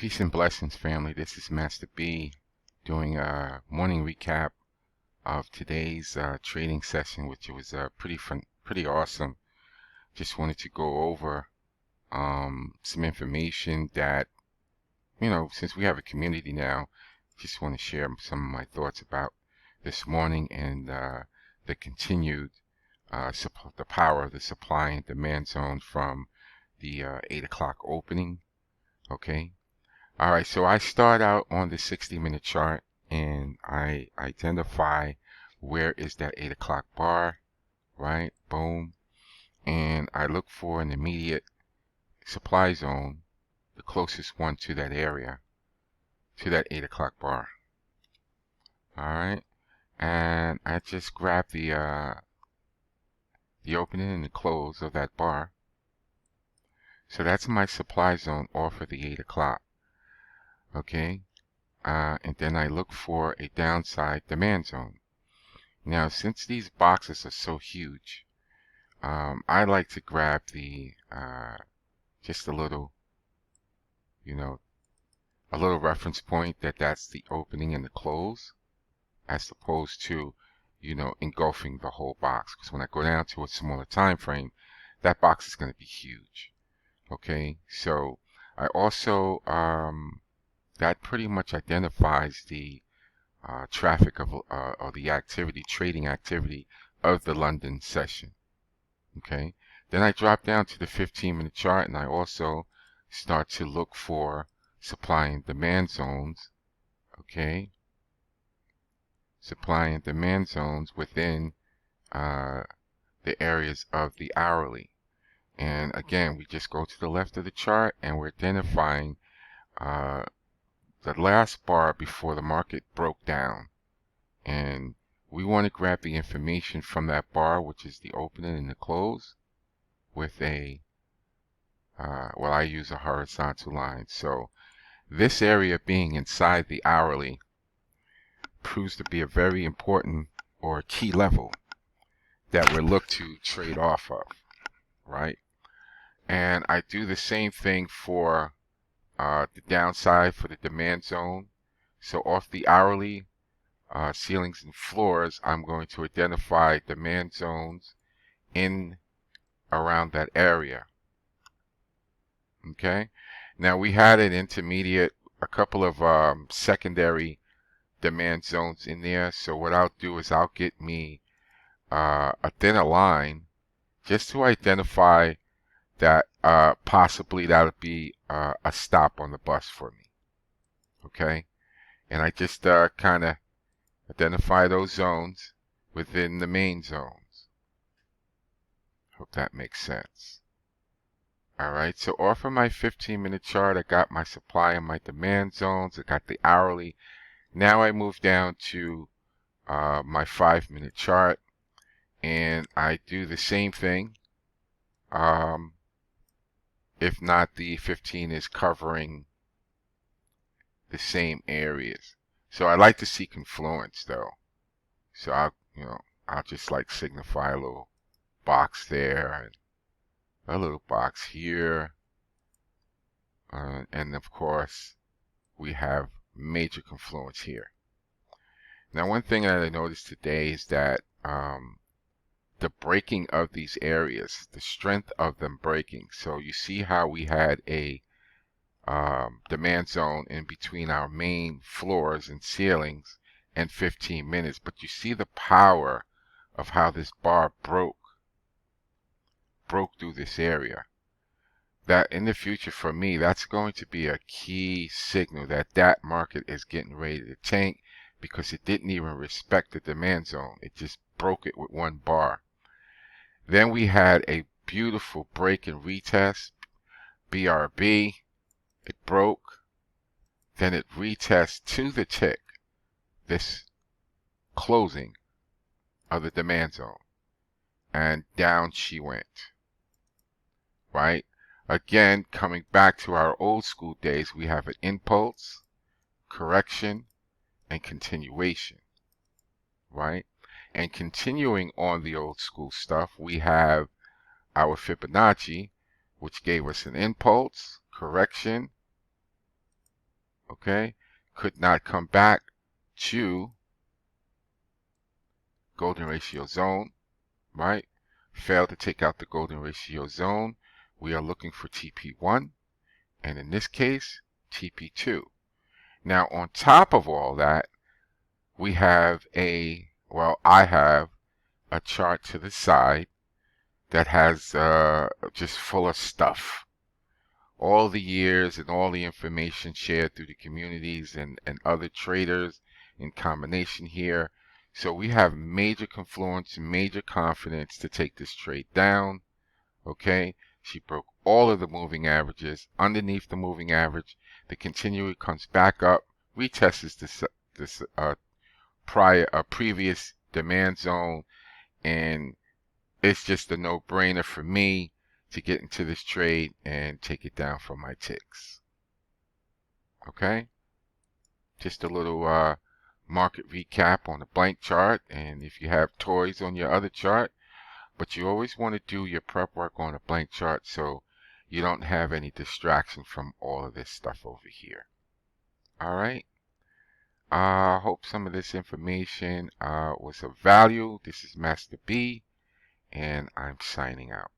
Peace and blessings, family. This is Master B doing a morning recap of today's trading session, which was pretty fun, pretty awesome. Just wanted to go over some information that, since we have a community now, just want to share some of my thoughts about this morning and the continued the power of the supply and demand zone from the 8 o'clock opening. Okay. All right, so I start out on the 60-minute chart and I identify where is that 8 o'clock bar, right? Boom. And I look for an immediate supply zone, the closest one to that area, to that 8 o'clock bar. All right. And I just grab the opening and the close of that bar. So that's my supply zone off of the 8 o'clock. Okay. And then I look for a downside demand zone. Now, since these boxes are so huge, I like to grab the just a little reference point that's the opening and the close, as opposed to, engulfing the whole box. Because when I go down to a smaller time frame, that box is going to be huge. Okay, so I also that pretty much identifies the traffic of or the trading activity of the London session. Okay, then I drop down to the 15-minute chart and I also start to look for supply and demand zones. Okay, supply and demand zones within the areas of the hourly. And again, we just go to the left of the chart and we're identifying the last bar before the market broke down. And we want to grab the information from that bar, which is the opening and the close, with a, I use a horizontal line. So this area being inside the hourly proves to be a very important or key level that we're looked to trade off of, right? And I do the same thing for the downside for the demand zone. So off the hourly, ceilings and floors, I'm going to identify demand zones in around that area. Okay, now we had an intermediate, a couple of secondary demand zones in there. So what I'll do is I'll get me a thinner line just to identify that possibly that'll be a stop on the bus for me. Okay, and I just kind of identify those zones within the main zones. Hope that makes sense. Alright, so off of my 15-minute chart, I got my supply and my demand zones. I got the hourly. Now I move down to my 5-minute chart, and I do the same thing. If not, the 15 is covering the same areas. So I like to see confluence though. So I'll just like signify a little box there and a little box here. And of course, we have major confluence here. Now, one thing that I noticed today is that the breaking of these areas, the strength of them breaking. So you see how we had a demand zone in between our main floors and ceilings and 15 minutes, but you see the power of how this bar broke through this area. That in the future for me, that's going to be a key signal that market is getting ready to tank, because it didn't even respect the demand zone. It just broke it with one bar. Then we had a beautiful break and retest, BRB. It broke. Then it retests to the tick, this closing of the demand zone. And down she went. Right? Again, coming back to our old school days, we have an impulse, correction, and continuation. Right? And continuing on the old school stuff, we have our Fibonacci, which gave us an impulse, correction, Okay, could not come back to golden ratio zone, right? Failed to take out the golden ratio zone. We are looking for TP1, and in this case, TP2. Now, on top of all that, we have I have a chart to the side that has just full of stuff. All the years and all the information shared through the communities and other traders in combination here. So we have major confluence, major confidence to take this trade down. Okay, she broke all of the moving averages. Underneath the moving average, the continuer comes back up, retests this previous demand zone, and it's just a no-brainer for me to get into this trade and take it down for my ticks. Okay, just a little market recap on the blank chart, and if you have toys on your other chart, but you always want to do your prep work on a blank chart so you don't have any distraction from all of this stuff over here. All right. I hope some of this information was of value. This is Master B, and I'm signing out.